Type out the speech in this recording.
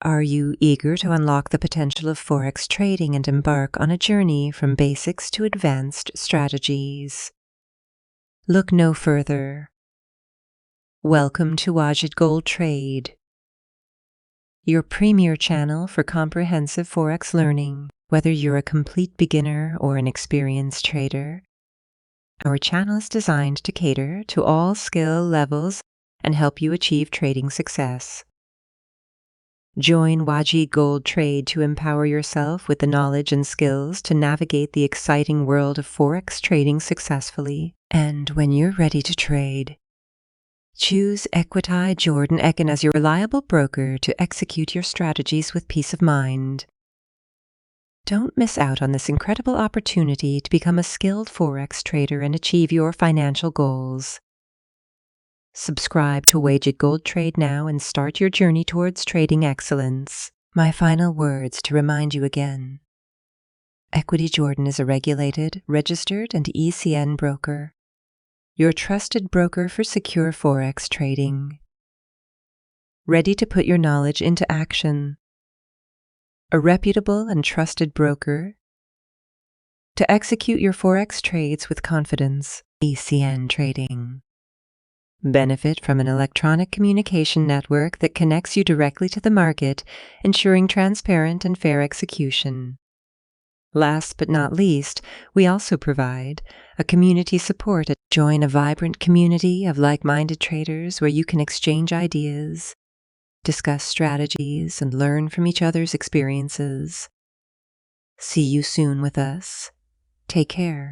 Are you eager to unlock the potential of Forex trading and embark on a journey from basics to advanced strategies? Look no further. Welcome to xauusd Gold Trade, your premier channel for comprehensive Forex learning. Whether you're a complete beginner or an experienced trader, our channel is designed to cater to all skill levels and help you achieve trading success. Join xauusd Gold Trade to empower yourself with the knowledge and skills to navigate the exciting world of Forex trading successfully. And when you're ready to trade, choose Jordan Ecken as your reliable broker to execute your strategies with peace of mind. Don't miss out on this incredible opportunity to become a skilled Forex trader and achieve your financial goals. Subscribe to xauusd Gold Trade now and start your journey towards trading excellence. My final words to remind you again. Jordan is a regulated, registered, and ECN broker. Your trusted broker for secure Forex trading. Ready to put your knowledge into action. A reputable and trusted broker to execute your Forex trades with confidence. ECN Trading. Benefit from an electronic communication network that connects you directly to the market, ensuring transparent and fair execution. Last but not least, we also provide a community support. Join a vibrant community of like-minded traders where you can exchange ideas, discuss strategies, and learn from each other's experiences. See you soon with us. Take care.